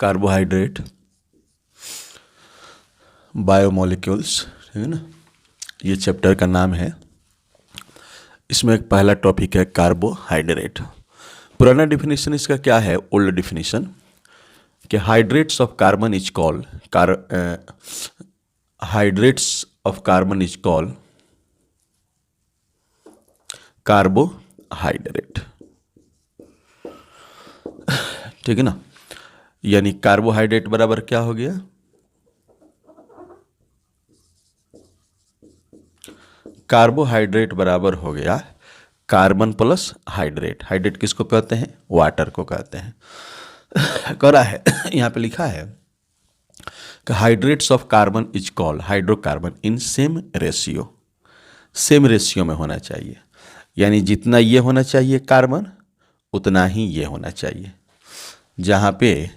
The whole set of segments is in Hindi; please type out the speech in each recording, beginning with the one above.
कार्बोहाइड्रेट, बायोमोलिक्यूल्स, ठीक है ना, ये चैप्टर का नाम है। इसमें एक पहला टॉपिक है कार्बोहाइड्रेट। पुराना डिफिनीशन इसका क्या है, ओल्ड डिफिनीशन, कि hydrates of carbon is called hydrates of carbon is called carbohydrate, ठीक है ना। यानी कार्बोहाइड्रेट बराबर क्या हो गया, कार्बोहाइड्रेट बराबर हो गया कार्बन प्लस हाइड्रेट। हाइड्रेट किसको कहते हैं, वाटर को कहते हैं। करा है यहाँ पे लिखा है कि hydrates of carbon is called hydrocarbon in same ratio. Same ratio में होना चाहिए, यानी जितना ये होना चाहिए कार्बन उतना ही ये होना चाहिए, जहाँ पे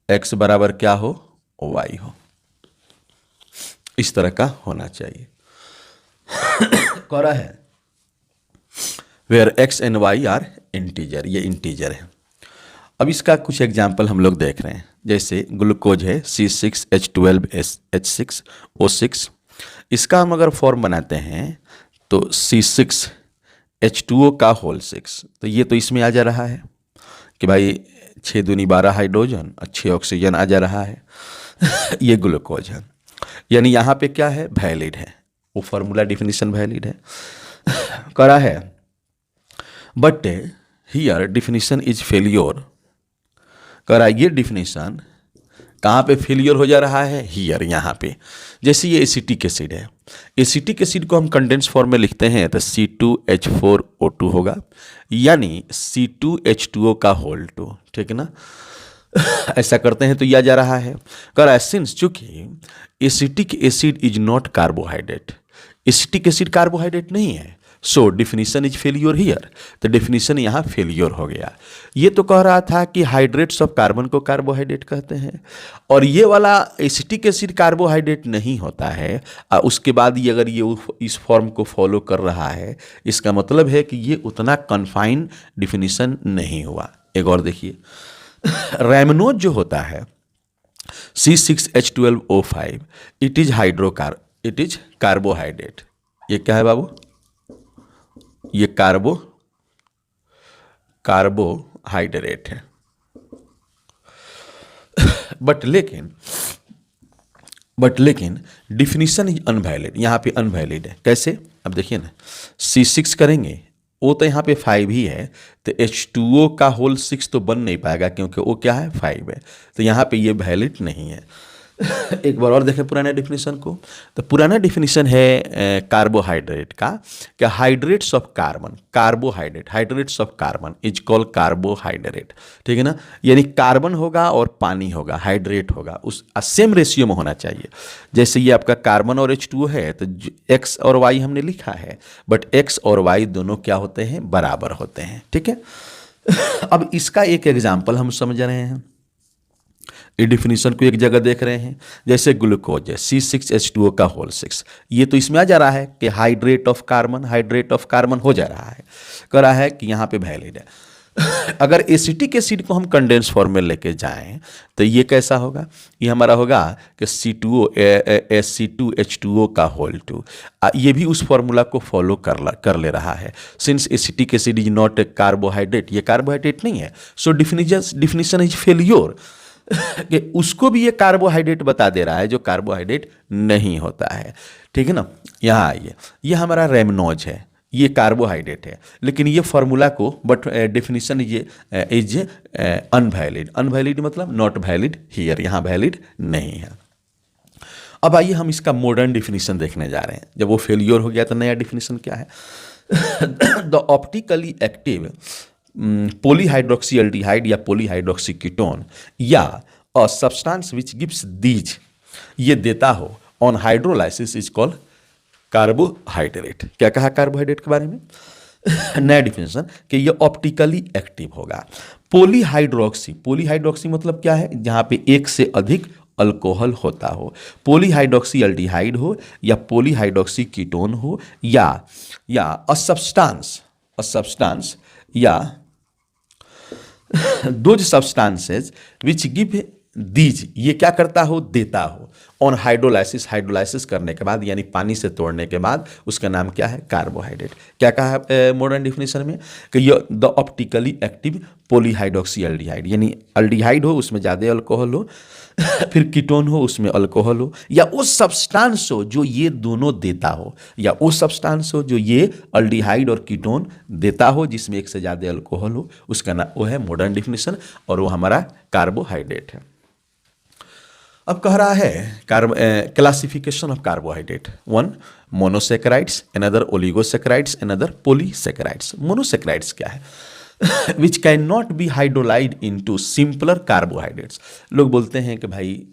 x बराबर क्या हो, y हो, इस तरह का होना चाहिए। करा है where x and y are integer, ये इंटीजर है। अब इसका कुछ एग्जाम्पल हम लोग देख रहे हैं, जैसे ग्लूकोज है C6H12SH6O6, इसका हम अगर फॉर्म बनाते हैं तो C6H2O का होल 6, तो ये तो इसमें आ जा रहा है कि भाई 6 दूनी 12 हाइड्रोजन और 6 ऑक्सीजन आ जा रहा है। ये ग्लूकोज है, यानी यहाँ पे क्या है, वैलिड है, वो फार्मूला डिफिनीशन वैलिड है। करा है but here definition is failure. करा ये डिफिनीशन कहाँ पे फेलियर हो जा रहा है, हियर, यहाँ पे। जैसे ये एसिटिक एसिड है, एसिटिक एसिड को हम कंडेंस फॉर्म में लिखते हैं तो C2H4O2 होगा, यानी C2H2O का होल 2, ठीक है ना। ऐसा करते हैं तो यह जा रहा है। करा सिंस चूंकि acetic acid is not carbohydrate, acetic acid carbohydrate नहीं है, सो डिफिनीशन इज फेलियर हियर, तो डिफिनीशन यहाँ फेलियर हो गया। ये तो कह रहा था कि हाइड्रेट्स ऑफ कार्बन को कार्बोहाइड्रेट कहते हैं, और ये वाला एसिटिक एसिड कार्बोहाइड्रेट नहीं होता है। उसके बाद ये अगर ये इस फॉर्म को फॉलो कर रहा है, इसका मतलब है कि ये उतना कन्फाइंड डिफिनीशन नहीं हुआ। एक और देखिए, रैमनोज जो होता है C6H12O5, इट इज कार्बोहाइड्रेट। ये क्या है बाबू, ये कार्बोहाइड्रेट है। बट लेकिन डिफिनीशन इज अनवैलिड, यहाँ पे अनवैलिड है। कैसे, अब देखिए ना, C6 करेंगे, वो तो यहाँ पे 5 ही है, तो H2O का होल 6 तो बन नहीं पाएगा क्योंकि वो क्या है, 5 है, तो यहाँ पे ये वैलिड नहीं है। एक बार और देखें पुराना डिफिनीशन को, तो पुराना डिफिनीशन है कार्बोहाइड्रेट का, कि hydrates of carbon, carbohydrate, hydrates of carbon is called carbohydrate, ठीक है ना। यानी कार्बन होगा और पानी होगा, हाइड्रेट होगा, उस सेम रेशियो में होना चाहिए। जैसे ये आपका कार्बन और H2O है, तो x और y हमने लिखा है, बट x और y दोनों क्या होते हैं, बराबर होते हैं, ठीक है। अब इसका एक एग्जाम्पल हम समझ रहे हैं, ये डिफिनीशन को एक जगह देख रहे हैं, जैसे ग्लूकोज है C6H2O का होल 6, ये तो इसमें आ जा रहा है कि हाइड्रेट ऑफ कार्बन हो जा रहा है। कह रहा है कि यहाँ पे वैलिड है। अगर एसिटिक एसिड को हम कंडेंस फॉर्म में लेके जाएं तो ये कैसा होगा, ये हमारा होगा कि C2H2O का होल 2, ये भी उस फॉर्मूला को फॉलो कर ले रहा है। Since acetic acid is not a carbohydrate, ये कार्बोहाइड्रेट नहीं है, सो डिफिनीशन इज फेलियर, कि उसको भी ये कार्बोहाइड्रेट बता दे रहा है जो कार्बोहाइड्रेट नहीं होता है, ठीक है ना। यहाँ आइए, ये हमारा रेमनोज है, ये कार्बोहाइड्रेट है, लेकिन ये फॉर्मूला को, बट डिफिनीशन इज अनवैलिड, मतलब नॉट वैलिड हियर, यहाँ वैलिड नहीं है। अब आइए हम इसका मॉडर्न डिफिनीशन देखने जा रहे हैं। जब वो फेलियर हो गया तो नया डिफिनीशन क्या है। द ऑप्टिकली एक्टिव पोलीहाइड्रोक्सील्डिहाइड या पोलीहाइड्रोक्सी कीटोन या a substance which gives these, ये देता हो on hydrolysis is called carbohydrate. क्या कहा कार्बोहाइड्रेट के बारे में, नया डिफिनेशन, कि ये ऑप्टिकली एक्टिव होगा। पोलीहाइड्रोक्सी मतलब क्या है, जहाँ पे एक से अधिक अल्कोहल होता हो, पोलीहाइड्रोक्सील्डिहाइड हो या पोलीहाइड्रोक्सी कीटोन हो या अ सब्सटेंस या those substances which give these, ये क्या करता हो, देता हो, ऑन हाइड्रोलाइसिस, हाइड्रोलाइसिस करने के बाद यानी पानी से तोड़ने के बाद, उसका नाम क्या है, कार्बोहाइड्रेट। क्या कहा है मॉडर्न डिफिनेशन में कि ये the optically active polyhydroxy aldehyde, यानी अल्डिहाइड हो उसमें ज़्यादा अल्कोहल हो, फिर कीटोन हो उसमें अल्कोहल हो, या वो सब्सटेंस हो जो ये दोनों देता हो, या वो सब्सटेंस हो जो ये अल्डिहाइड और कीटोन देता हो जिसमें एक से ज़्यादा अल्कोहल हो, उसका नाम वो है मॉडर्न डिफिनेशन, और वो हमारा कार्बोहाइड्रेट है। अब कह रहा है classification of carbohydrate, one monosaccharides, another oligosaccharides, another polysaccharides. Monosaccharides क्या है, which can not be hydrolysed into simpler carbohydrates. लोग बोलते हैं कि भाई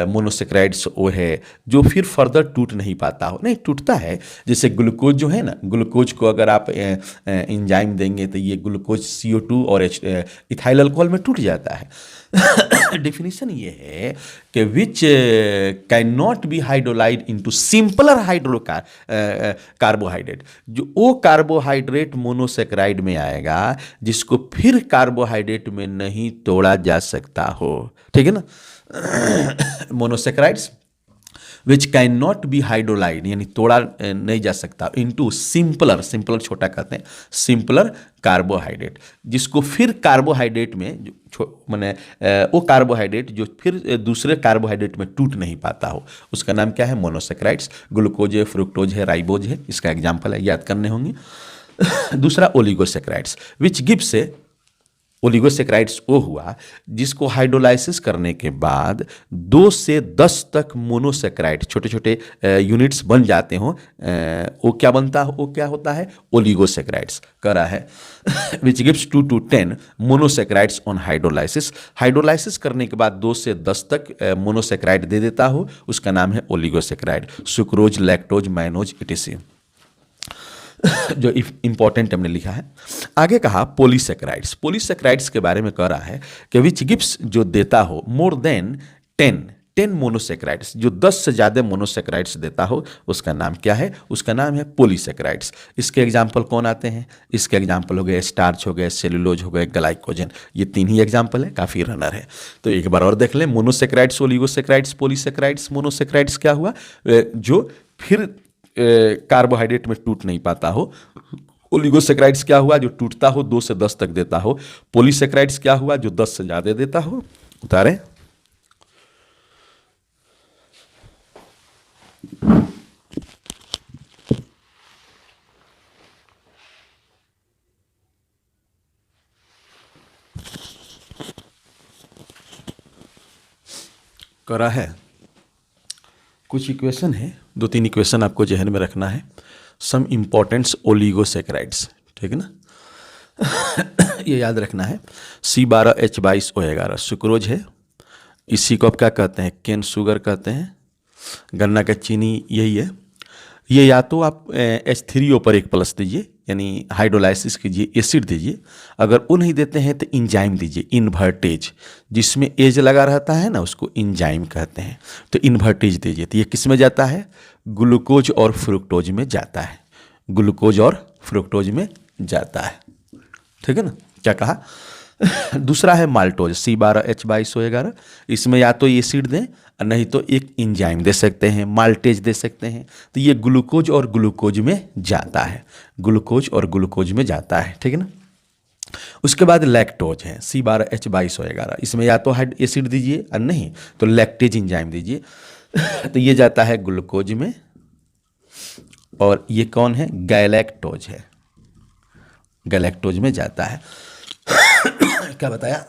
मोनोसेक्राइड्स वो है जो फिर फर्दर टूट नहीं पाता हो, नहीं टूटता है। जैसे ग्लूकोज जो है ना, ग्लूकोज को अगर आप एंजाइम देंगे तो ये ग्लूकोज CO2 और इथाइल अल्कोहल में टूट जाता है। डेफिनेशन ये है कि which can not be hydrolysed into simpler carbohydrate, जो वो कार्बोहाइड्रेट मोनोसेक्राइड में आएगा जिसको फिर कार्बोहाइड्रेट में नहीं तोड़ा जा सकता हो, ठीक है ना। Monosaccharides which can not be hydrolysed, यानी तोड़ा नहीं जा सकता, इनटू सिंपलर, सिंपलर छोटा कहते हैं, सिंपलर कार्बोहाइड्रेट, जिसको फिर कार्बोहाइड्रेट में मैंने वो कार्बोहाइड्रेट जो फिर दूसरे कार्बोहाइड्रेट में टूट नहीं पाता हो, उसका नाम क्या है, मोनोसेक्राइड्स। ग्लूकोज है, फ्रुक्टोज है, राइबोज है, इसका एग्जाम्पल है, याद करने होंगे। दूसरा ओलिगोसेक्राइड्स, विच गिव्स से, ओलिगोसेक्राइड्स वो हुआ जिसको हाइड्रोलाइसिस करने के बाद 2 से 10 तक मोनोसेक्राइड छोटे छोटे यूनिट्स बन जाते हो, वो क्या बनता है, वो क्या होता है, ओलिगोसेक्राइड्स करा है। Which gives 2 to 10 monosaccharides on hydrolysis, hydrolysis करने के बाद 2 से 10 तक मोनोसेक्राइड दे देता हो, उसका नाम है ओलिगोसेक्राइड। सुक्रोज, लैक्टोज, माइनोज, इटीसी जो इंपॉर्टेंट हमने लिखा है। आगे कहा पॉलीसेक्राइड्स, पॉलीसेक्राइड्स के बारे में कह रहा है कि विच गिव्स, जो देता हो मोर देन 10 मोनोसेक्राइड्स, जो 10 से ज़्यादा मोनोसेक्राइड्स देता हो, उसका नाम क्या है, उसका नाम है पॉलीसेक्राइड्स। इसके एग्जाम्पल कौन आते हैं, इसके एग्जाम्पल हो गए स्टार्च हो गए, सेलुलोज हो गए, ग्लाइकोजन, ये 3 ही एग्जाम्पल है, काफ़ी रनर है। तो एक बार और देख लें, मोनोसेक्राइड्स, ओलिगोसेक्राइड्स, पॉलीसेक्राइड्स। मोनोसेक्राइड्स क्या हुआ, जो फिर कार्बोहाइड्रेट में टूट नहीं पाता हो। ओलिगोसेक्राइड्स क्या हुआ, जो टूटता हो, 2 से 10 तक देता हो। पॉलीसेक्राइड्स क्या हुआ, जो 10 से ज़्यादा देता हो। उतारें, करा है, कुछ इक्वेशन है, 2-3 इक्वेशन आपको जहन में रखना है। सम इम्पॉर्टेंट्स ओलिगोसेक्राइड्स, ठीक है ना। ये याद रखना है, C12H22O11 सुक्रोज है, इसी को आप क्या कहते हैं, केन शुगर कहते हैं, गन्ना का चीनी यही है। ये या तो आप H3O पर 1+ दीजिए, यानी हाइड्रोलाइसिस कीजिए, एसिड दीजिए। अगर वो नहीं देते हैं तो इंजाइम दीजिए, इन्वर्टेज, जिसमें एज लगा रहता है ना, उसको इंजाइम कहते हैं। तो इन्वर्टेज दीजिए, तो ये किस में जाता है, ग्लूकोज और फ्रुक्टोज में जाता है, ग्लूकोज और फ्रुक्टोज में जाता है, ठीक है ना। क्या कहा, दूसरा है माल्टोज, C12H22O11, इसमें या तो एसिड दें और नहीं तो एक इंजाइम दे सकते हैं, माल्टेज दे सकते हैं। तो ये ग्लूकोज और ग्लूकोज में जाता है, ग्लूकोज और ग्लूकोज में जाता है, ठीक है ना। उसके बाद लैक्टोज है, C12H22O11, इसमें या तो एसिड दीजिए और नहीं तो लैक्टेज इंजाइम दीजिए। तो ये जाता है ग्लूकोज में, और ये कौन है, गैलेक्टोज है, गैलेक्टोज में जाता है। क्या बताया,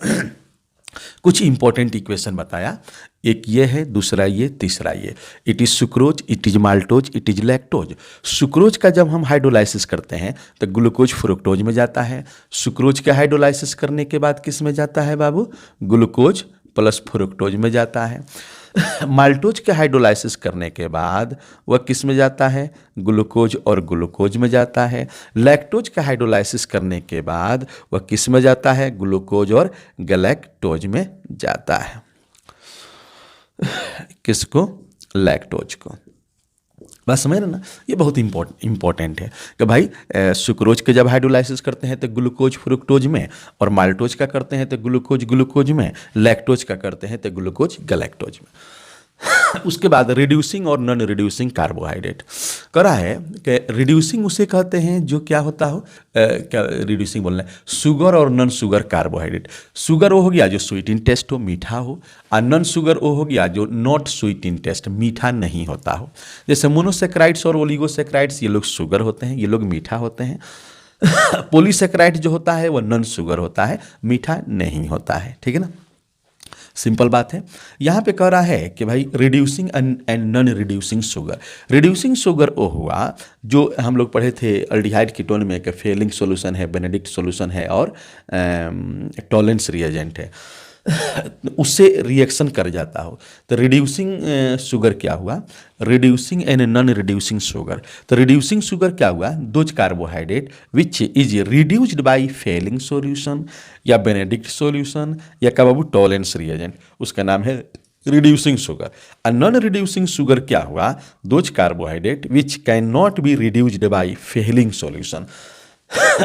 कुछ इंपॉर्टेंट इक्वेशन बताया, एक ये है, दूसरा ये, तीसरा ये। It is sucrose, it is maltose, it is lactose. Sucrose का जब हम हाइड्रोलाइसिस करते हैं तो ग्लूकोज फ्रुक्टोज में जाता है। सुक्रोज का हाइड्रोलाइसिस करने के बाद किस में जाता है बाबू, ग्लूकोज प्लस फ्रुक्टोज में जाता है। माल्टोज के हाइड्रोलाइसिस करने के बाद वह किस में जाता है, ग्लूकोज और ग्लूकोज में जाता है। लैक्टोज का हाइड्रोलाइसिस करने के बाद वह किस में जाता है, ग्लूकोज और गैलेक्टोज में जाता है। किसको, लैक्टोज को। बात समझ रहे ना, ये बहुत इंपॉर्टेंट है कि भाई सुक्रोज के जब हाइड्रोलाइसिस करते हैं तो ग्लूकोज फ्रुक्टोज में, और माल्टोज का करते हैं तो ग्लूकोज ग्लूकोज में, लैक्टोज का करते हैं तो ग्लूकोज गलैक्टोज में। उसके बाद रिड्यूसिंग और नॉन रिड्यूसिंग कार्बोहाइड्रेट करा है कि रिड्यूसिंग उसे कहते हैं जो क्या होता हो, क्या रिड्यूसिंग बोलना है, शुगर और नॉन शुगर कार्बोहाइड्रेट। शुगर वो हो गया जो स्वीट इन टेस्ट हो, मीठा हो, और नॉन शुगर वो हो गया जो नॉट स्वीट इन टेस्ट, मीठा नहीं होता हो। जैसे मोनोसेक्राइड्स और ओलिगोसेक्राइड्स, ये लोग शुगर होते हैं, ये लोग मीठा होते हैं। पॉलीसेक्राइड जो होता है वो नॉन शुगर होता है, मीठा नहीं होता है। ठीक है ना, सिंपल बात है। यहाँ पे कह रहा है कि भाई reducing and non reducing sugar. Reducing sugar वो हुआ जो हम लोग पढ़े थे अल्डिहाइड कीटोन में कि फेलिंग सॉल्यूशन है, बेनेडिक्ट सॉल्यूशन है और टॉलेंस रिएजेंट है, उससे रिएक्शन कर जाता हो। तो रिड्यूसिंग शुगर क्या हुआ, reducing and non reducing sugar. तो रिड्यूसिंग शुगर क्या हुआ, those carbohydrate which is reduced by Fehling solution या बेनेडिक्ट सॉल्यूशन या क्या बाबू टॉलेंस रिएजेंट, उसका नाम है रिड्यूसिंग शुगर। और नॉन रिड्यूसिंग शुगर क्या हुआ, those carbohydrate which can not be reduced by Fehling solution,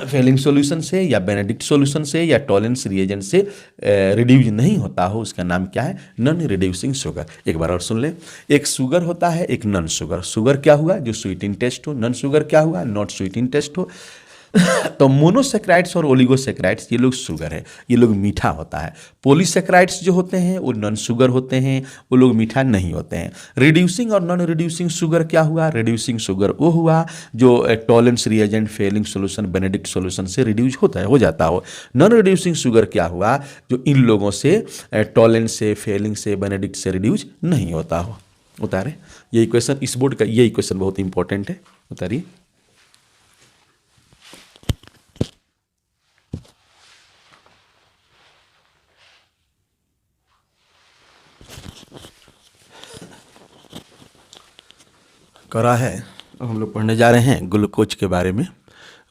Fehling solution से या बेनेडिक्ट सॉल्यूशन से या टॉलेंस रिएजेंट से रिड्यूस नहीं होता हो, उसका नाम क्या है, नॉन रिड्यूसिंग शुगर। एक बार और सुन ले, एक शुगर होता है, एक नॉन शुगर। शुगर क्या हुआ, जो स्वीट इन टेस्ट हो, नॉन शुगर क्या हुआ, नॉट स्वीट इन टेस्ट हो। तो मोनोसेक्राइड्स और ओलिगोसेक्राइड्स ये लोग शुगर है, ये लोग मीठा होता है। पॉलीसेक्राइड्स जो होते हैं वो नॉन शुगर होते हैं, वो लोग मीठा नहीं होते हैं। रिड्यूसिंग और नॉन रिड्यूसिंग शुगर क्या हुआ, रिड्यूसिंग शुगर वो हुआ जो Tollens reagent, Fehling solution, Benedict solution से रिड्यूस होता है, हो जाता हो। नॉन रिड्यूसिंग शुगर क्या हुआ, जो इन लोगों से टॉलेंस से, फेलिंग से, बेनेडिक्ट से रिड्यूस नहीं होता हो। उतारे, ये इक्वेशन इस बोर्ड का, ये इक्वेशन बहुत इंपॉर्टेंट है, उतारिए। करा है, अब हम लोग पढ़ने जा रहे हैं ग्लूकोज के बारे में।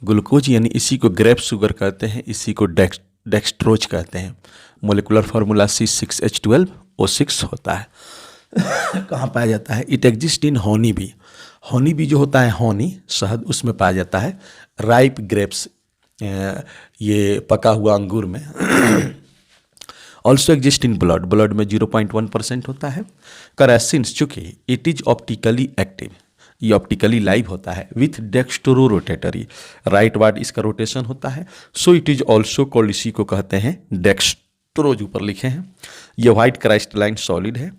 ग्लूकोज यानी इसी को ग्रेप शुगर कहते हैं, इसी को डेक्सट्रोज कहते हैं। मोलिकुलर फार्मूला C6H12O6 होता है। कहाँ पाया जाता है, it exist in honey bee. Honey bee जो होता है, हनी शहद, उसमें पाया जाता है। राइप ग्रेप्स, ये पका हुआ अंगूर में। Also exist in blood, blood में 0.1% होता है। करेसिन्स, चूंकि इट इज ऑप्टिकली एक्टिव, ये ऑप्टिकली लाइव होता है with dextro rotatory, rightward इसका रोटेशन होता है। So it is also called, इसी को कहते हैं डेक्स्ट्रोज, ऊपर लिखे हैं। ये व्हाइट क्राइस्टलाइन सॉलिड है।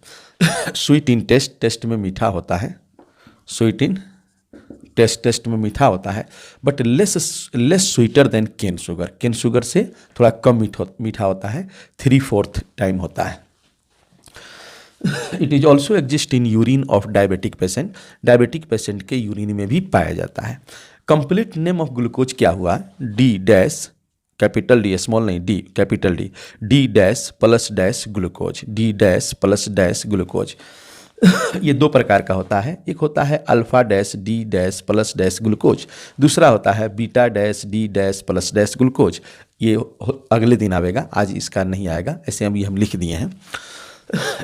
स्वीट इन टेस्ट, टेस्ट में मीठा होता है। स्वीट इन टेस्ट में मीठा होता है, but less sweeter than cane sugar, cane sugar से थोड़ा कम मीठा होता है, 3/4 टाइम होता है। It is also exist in urine of diabetic patient, diabetic patient के यूरिन में भी पाया जाता है। कंप्लीट नेम ऑफ ग्लूकोज क्या हुआ, D dash capital D, small नहीं, D capital D, D dash plus dash glucose, D dash plus dash glucose. ये दो प्रकार का होता है, एक होता है alpha dash D dash plus dash glucose, दूसरा होता है beta dash D dash plus dash glucose. ये अगले दिन आएगा, आज इसका नहीं आएगा, ऐसे हम लिख दिए हैं।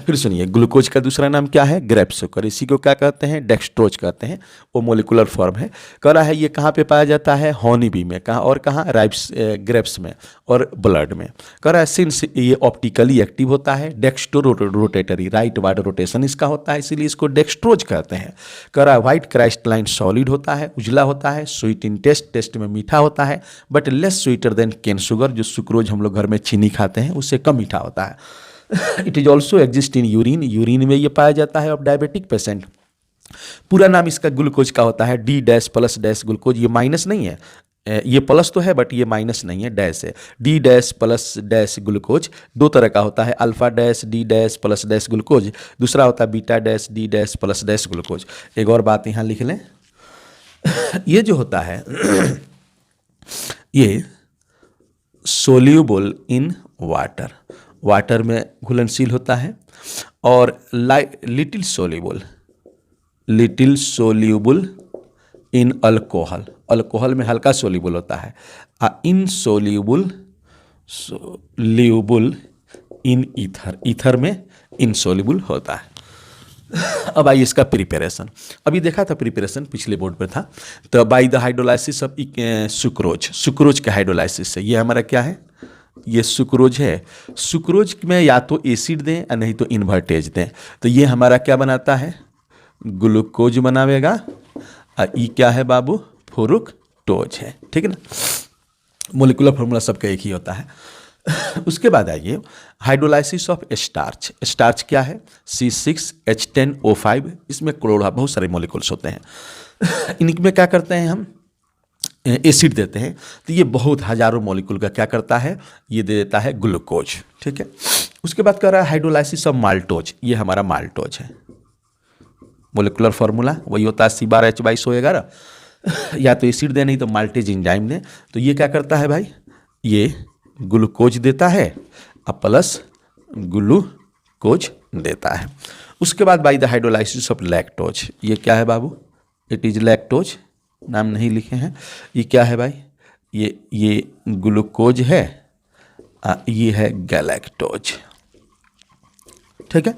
फिर सुनिए, ग्लूकोज का दूसरा नाम क्या है, ग्रेप शुगर, इसी को क्या कहते हैं, डेक्स्ट्रोज कहते हैं। वो मोलिकुलर फॉर्म है। कह रहा है ये कहाँ पे पाया जाता है, हनी बी में, कहाँ और कहाँ, राइप्स ग्रेप्स में और ब्लड में। कह रहा है सिंस ये ऑप्टिकली एक्टिव होता है, dextro rotatory, rightward rotation इसका होता है, इसीलिए इसको डेक्स्ट्रोज कहते हैं। कह रहा है व्हाइट क्राइस्टलाइन सॉलिड होता है, उजला होता है, स्वीट इन टेस्ट, टेस्ट में मीठा होता है, but less sweeter than cane sugar, जो सुक्रोज हम लोग घर में चीनी खाते हैं उससे कम मीठा होता है। It is also exist in urine, urine में ये पाया जाता है ऑफ डायबिटिक पेशेंट। पूरा नाम इसका ग्लूकोज का होता है D dash plus dash glucose, ये माइनस नहीं है, ये प्लस तो है बट ये माइनस नहीं है, डैश है। D dash plus dash glucose दो तरह का होता है, alpha dash D dash plus dash glucose, दूसरा होता है beta dash D dash plus dash glucose. एक और बात यहाँ लिख लें, ये जो होता है ये सोल्यूबल इन वाटर, वाटर में घुलनशील होता है, और little soluble in alcohol, alcohol में हल्का सोल्यूबल होता है। इनसोल्यूबल इन ईथर, ईथर में इनसोल्यूबल होता है। अब आइए इसका प्रिपरेशन। अभी देखा था प्रिपरेशन, पिछले बोर्ड पर था। तो by the hydrolysis of sucrose, sucrose के हाइड्रोलाइसिस से, ये हमारा क्या है, ये सुक्रोज है। सुक्रोज में या तो एसिड दें या नहीं तो इन्वर्टेज दें। तो ये हमारा क्या बनाता है, ग्लूकोज बनावेगा। और ई क्या है बाबू, फ्रुक्टोज है, ठीक है ना। मोलिकुलर फॉर्मूला सबका एक ही होता है। उसके बाद आइए हाइड्रोलाइसिस ऑफ स्टार्च। स्टार्च क्या है, C6H10O5। इसमें क्लोरा बहुत सारे मॉलिक्यूल्स होते हैं। इनमें क्या करते हैं हम, एसिड देते हैं। तो ये बहुत हजारों मॉलिक्यूल का क्या करता है, ये दे देता है ग्लूकोज, ठीक है। उसके बाद कर रहा है हाइड्रोलाइसिस ऑफ माल्टोज। ये हमारा माल्टोज है। मोलिकुलर फार्मूला वही होता है C12H22O11। या तो एसिड दे नहीं तो माल्टेज एंजाइम ने। तो ये क्या करता है भाई, ये ग्लूकोज देता है और प्लस ग्लूकोज देता है। उसके बाद by the hydrolysis of lactose. ये क्या है बाबू, इट इज लैक्टोज, नाम नहीं लिखे हैं। ये क्या है भाई, ये ग्लूकोज है, ये है गैलेक्टोज, ठीक है।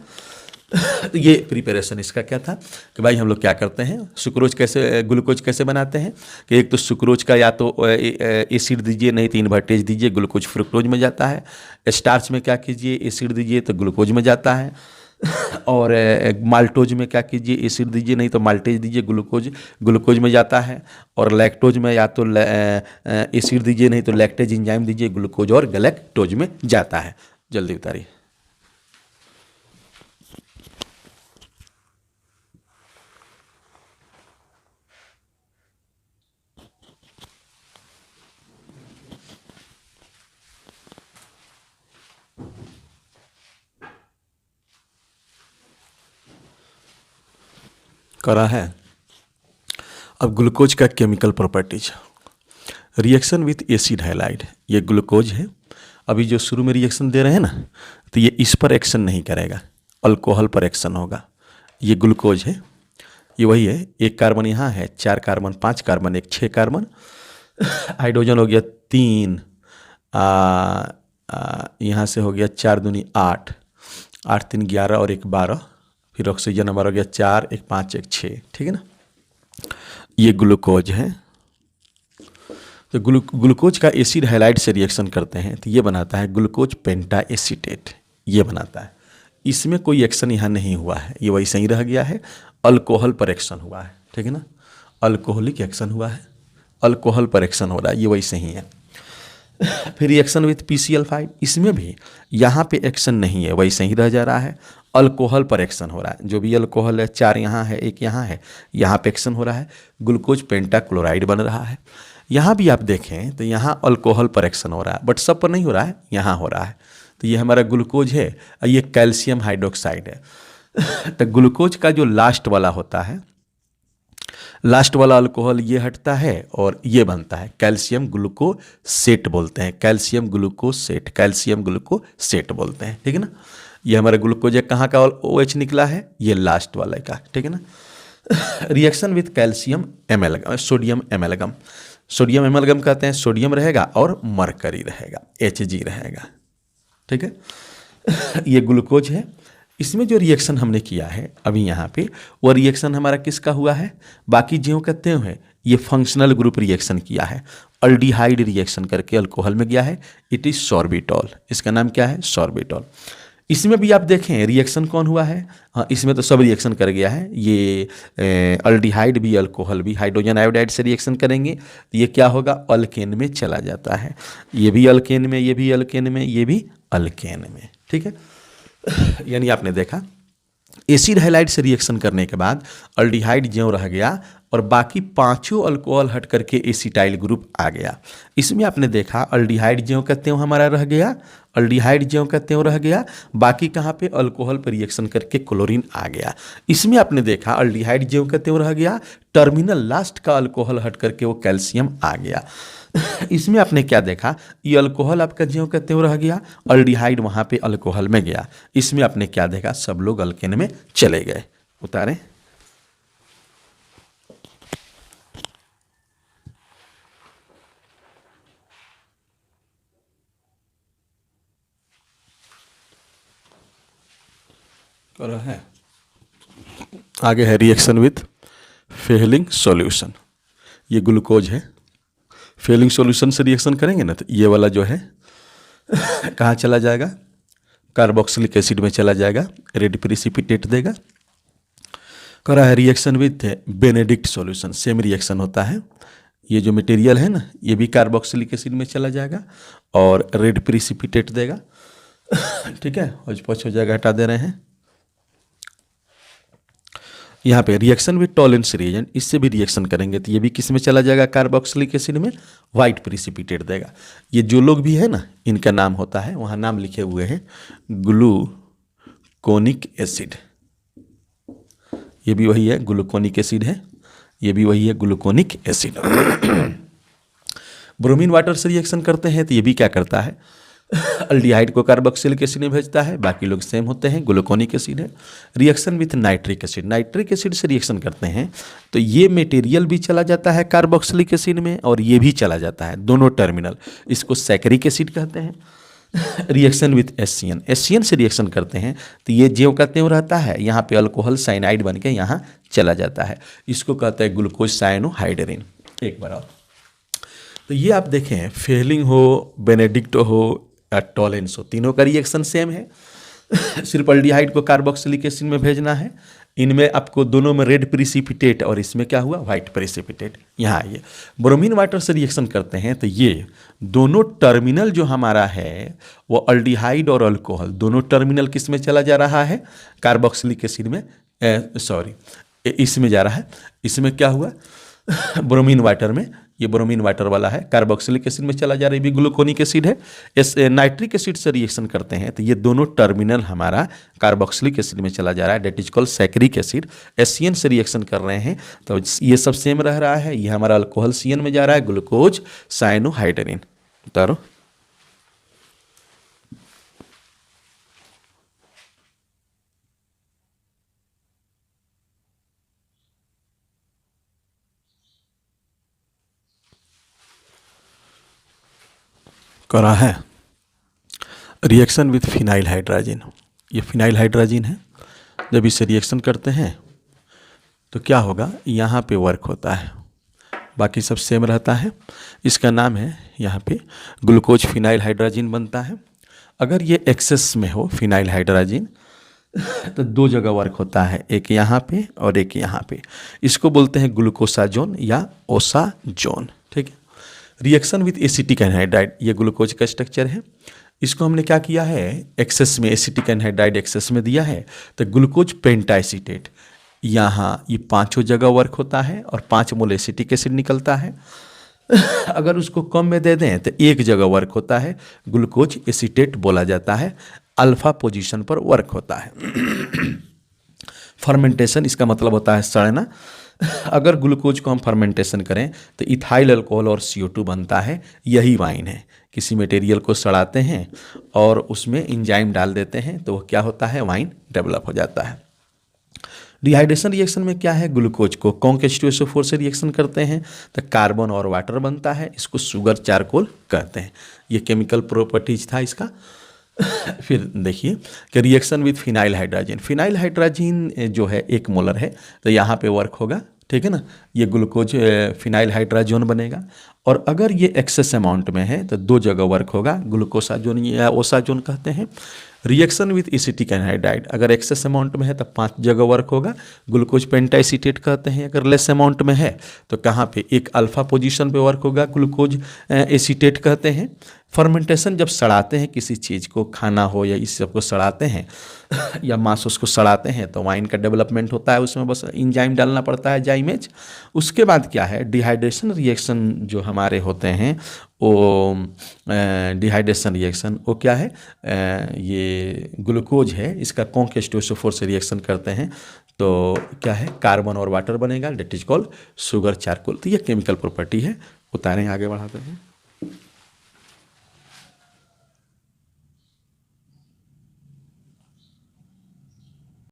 ये प्रिपरेशन इसका क्या था कि भाई हम लोग क्या करते हैं, सुक्रोज कैसे, ग्लूकोज कैसे बनाते हैं कि एक तो सुक्रोज का या तो एसिड दीजिए नहीं तो इन्वर्टेज दीजिए, ग्लूकोज फ्रुक्टोज में जाता है। स्टार्च में क्या कीजिए, एसिड दीजिए तो ग्लूकोज में जाता है। और माल्टोज में क्या कीजिए, एसिड दीजिए नहीं तो माल्टेज दीजिए, ग्लूकोज ग्लूकोज में जाता है। और लैक्टोज में या तो एसिड दीजिए नहीं तो लैक्टेज एंजाइम दीजिए, ग्लूकोज और गैलेक्टोज में जाता है। जल्दी उतारिए। करा है। अब ग्लूकोज का chemical properties, reaction with acid halide. ये ग्लूकोज है। अभी जो शुरू में रिएक्शन दे रहे हैं ना, तो ये इस पर एक्शन नहीं करेगा, अल्कोहल पर एक्शन होगा। ये ग्लूकोज है, ये वही है। एक कार्बन यहाँ है, 4 कार्बन, 5 कार्बन, एक 6 कार्बन। हाइड्रोजन हो गया 3, यहाँ से हो गया 4 दूनी 8, 8 3 11 और एक 12। फिर ऑक्सीजन हमारा हो गया 4, एक 5, एक 6, ठीक है ना। ये ग्लूकोज है। तो ग्लूकोज का एसिड हैलाइड से रिएक्शन करते हैं तो ये बनाता है ग्लूकोज पेंटा एसीटेट, ये बनाता है। इसमें कोई एक्शन यहाँ नहीं हुआ है, ये वैसे ही रह गया है। अल्कोहल पर एक्शन हुआ है, ठीक है ना। अल्कोहलिक एक्शन हुआ है, अल्कोहल पर एक्शन हो रहा है, ये वैसे ही है। फिर रिएक्शन विथ PCl5, इसमें भी यहाँ पे एक्शन नहीं है, वैसे ही रह जा रहा है। अल्कोहल पर एक्शन हो रहा है, जो भी अल्कोहल है, 4 यहाँ है, एक यहाँ है, यहाँ पे एक्शन हो रहा है। ग्लूकोज पेंटाक्लोराइड बन रहा है। यहाँ भी आप देखें तो यहाँ अल्कोहल पर एक्शन हो रहा है, बट सब पर नहीं हो रहा है, यहाँ हो रहा है। तो ये हमारा ग्लूकोज है और ये कैल्शियम हाइड्रोक्साइड है। तो ग्लूकोज का जो लास्ट वाला होता है, लास्ट वाला अल्कोहल ये हटता है और ये बनता है कैल्शियम ग्लूकोसेट बोलते हैं, कैल्शियम ग्लूकोसेट, कैल्शियम ग्लूकोसेट बोलते हैं, ठीक है ना। ये हमारा ग्लूकोज है, कहाँ का OH निकला है, ये लास्ट वाला का, ठीक है ना। Reaction with calcium एमेलगम, sodium एमेलगम। Sodium एमेलगम कहते हैं, सोडियम रहेगा और मरकरी रहेगा, Hg रहेगा, ठीक है। ये ग्लूकोज है। इसमें जो रिएक्शन हमने किया है अभी यहाँ पे, वो रिएक्शन हमारा किसका हुआ है, बाकी ज्यों कहते हैं ये फंक्शनल ग्रुप रिएक्शन किया है। अल्डिहाइड रिएक्शन करके अल्कोहल में गया है, इट इज सॉर्बिटॉल। इसका नाम क्या है, सॉर्बिटॉल। इसमें भी आप देखें रिएक्शन कौन हुआ है, हाँ इसमें तो सब रिएक्शन कर गया है। ये अल्डिहाइड भी अल्कोहल भी हाइड्रोजन आयोडाइड से रिएक्शन करेंगे तो ये क्या होगा, अल्केन में चला जाता है। ये भी अल्केन में, ये भी अल्केन में, ये भी अल्केन में, ठीक है। यानी आपने देखा एसिड हैलाइड से रिएक्शन करने के बाद अल्डिहाइड ज्यों रह गया और बाकी पांचों अल्कोहल हट करके एसिटाइल ग्रुप आ गया। इसमें आपने देखा अल्डिहाइड ज्यों कहते हो हमारा रह गया, अल्डिहाइड ज्यों कहते हो रह गया, बाकी कहाँ पे अल्कोहल पर रिएक्शन करके क्लोरीन आ गया। इसमें आपने देखा अल्डिहाइड ज्यों कहते हो रह गया, टर्मिनल लास्ट का अल्कोहल हट करके वो कैल्शियम आ गया। इसमें आपने क्या देखा, ये अल्कोहल आपका ज्यों कहते हो रह गया, अल्डिहाइड वहाँ पे अल्कोहल में गया। इसमें आपने क्या देखा, सब लोग अल्केन में चले गए। उतारें। कर है आगे है रिएक्शन विथ फेलिंग सॉल्यूशन। ये ग्लूकोज है, फेलिंग सॉल्यूशन से रिएक्शन करेंगे ना तो ये वाला जो है कहाँ चला जाएगा, कार्बोक्सिलिक एसिड में चला जाएगा, रेड प्रिसिपिटेट देगा। करा है reaction with Benedict solution, same reaction होता है। ये जो मटेरियल है ना ये भी कार्बोक्सिलिक एसिड में चला जाएगा और रेड प्रिसिपिटेट देगा। ठीक है, हौच पौच हो जाएगा, हटा दे रहे हैं। यहाँ पे रिएक्शन विथ टॉलेंस रिएजेंट, इससे भी रिएक्शन करेंगे तो ये भी किस में चला जाएगा, कार्बोक्सिलिक एसिड में, वाइट प्रिसिपिटेट देगा। ये जो लोग भी है ना इनका नाम होता है, वहाँ नाम लिखे हुए हैं ग्लूकोनिक एसिड। ये भी वही है, ग्लूकोनिक एसिड है, ये भी वही है, ग्लूकोनिक एसिड। ब्रोमीन वाटर से रिएक्शन करते हैं तो ये भी क्या करता है, अल्डिहाइड को कार्बोक्सिलिक एसिड में भेजता है, बाकी लोग सेम होते हैं, ग्लूकोनिक एसिड है। Reaction with nitric acid, nitric acid से रिएक्शन करते हैं तो ये मटेरियल भी चला जाता है कार्बोक्सिलिक एसिड में और ये भी चला जाता है, दोनों टर्मिनल, इसको सैकरिक एसिड कहते हैं। रिएक्शन विथ एससीएन, एससीएन से रिएक्शन करते हैं तो ये ज्यों का त्यों रहता है, यहाँ पे अल्कोहल साइनाइड बन के यहाँ चला जाता है, इसको कहते हैं ग्लूकोज साइनोहाइड्रिन। एक बार और तो ये आप देखें, फेलिंग हो, बेनेडिक्ट हो या टॉलेंस हो, तीनों का रिएक्शन सेम है। सिर्फ अल्डिहाइड को कार्बोक्सिलिक एसिड में भेजना है, इनमें आपको दोनों में रेड प्रिसिपिटेट और इसमें क्या हुआ, वाइट प्रिसिपिटेट। यहाँ आइए, ब्रोमीन वाटर से रिएक्शन करते हैं तो ये दोनों टर्मिनल जो हमारा है वो अल्डिहाइड और अल्कोहल दोनों टर्मिनल किस में चला जा रहा है, कार्बोक्सिलिक एसिड में, इसमें जा रहा है। इसमें क्या हुआ, ब्रोमीन वाटर में, ये ब्रोमीन वाटर वाला है, कार्बोक्सिलिक एसिड में चला जा रहा है, भी ग्लूकोनिक एसिड है। नाइट्रिक एसिड से रिएक्शन करते हैं तो ये दोनों टर्मिनल हमारा कार्बोक्सिलिक एसिड में चला जा रहा है, that is called saccharic acid. SCN से रिएक्शन कर रहे हैं तो ये सब सेम रह रहा है, ये हमारा अल्कोहल सीएन में जा रहा है, ग्लूकोज साइनोहाइड्रिन। उतारो, करा है रिएक्शन विथ फिनाइल हाइड्राजिन। ये फिनाइल हाइड्राजिन है, जब इससे रिएक्शन करते हैं तो क्या होगा, यहाँ पे वर्क होता है, बाकी सब सेम रहता है। इसका नाम है यहाँ पे ग्लूकोज फिनाइल हाइड्राजिन बनता है। अगर ये एक्सेस में हो फिनाइल हाइड्राजिन तो दो जगह वर्क होता है, एक यहाँ पे और एक यहाँ पे, इसको बोलते हैं ग्लूकोसाजोन या ओसाजोन। ठीक है, रिएक्शन विथ एसिटिक एनहाइड्राइड, ये ग्लूकोज का स्ट्रक्चर है, इसको हमने क्या किया है, एक्सेस में, एसिटिक एनहाइड्राइड एक्सेस में दिया है तो ग्लूकोज पेंटाएसिटेट, यहाँ ये पांचों जगह वर्क होता है और 5 मोल एसिटिक एसिड निकलता है। अगर उसको कम में दे दें तो एक जगह वर्क होता है, ग्लूकोज एसिटेट बोला जाता है, अल्फा पोजीशन पर वर्क होता है। फर्मेंटेशन, इसका मतलब होता है सड़ना। अगर ग्लूकोज को हम फर्मेंटेशन करें तो इथाइल अल्कोहल और CO2 बनता है, यही वाइन है। किसी मटेरियल को सड़ाते हैं और उसमें एंजाइम डाल देते हैं तो वो क्या होता है, वाइन डेवलप हो जाता है। डिहाइड्रेशन रिएक्शन में क्या है, ग्लूकोज को कौन के H2SO4 से रिएक्शन करते हैं तो कार्बन और वाटर बनता है, इसको शुगर चारकोल कहते हैं। ये केमिकल प्रॉपर्टीज था इसका। फिर देखिए कि reaction with phenyl hydrazine, phenyl hydrazine जो है 1 मोलर है तो यहाँ पे वर्क होगा, ठीक है ना, ये ग्लूकोज फिनाइल हाइड्राजोन बनेगा। और अगर ये एक्सेस अमाउंट में है तो 2 जगह वर्क होगा, ग्लूकोसाजोन या ओसाजोन कहते हैं। रिएक्शन विथ एसिटिक एनहाइड्राइड, अगर एक्सेस अमाउंट में है तो 5 जगह वर्क होगा, ग्लूकोज पेंटाएसिटेट कहते हैं। अगर लेस अमाउंट में है तो कहाँ पे, एक अल्फा पोजीशन पे वर्क होगा, ग्लूकोज एसिटेट कहते हैं। फर्मेंटेशन, जब सड़ाते हैं किसी चीज़ को, खाना हो या इस सब को सड़ाते हैं या मांस उसको सड़ाते हैं तो वाइन का डेवलपमेंट होता है, उसमें बस इंजाइम डालना पड़ता है, जाइमेज। उसके बाद क्या है, डिहाइड्रेशन रिएक्शन जो हमारे होते हैं वो डिहाइड्रेशन रिएक्शन वो क्या है, ये ग्लूकोज है, इसका कौन के H2SO4 से रिएक्शन करते हैं तो क्या है, कार्बन और वाटर बनेगा, that is called sugar charcoal. तो ये केमिकल प्रॉपर्टी है। उतारें, आगे बढ़ाते हैं।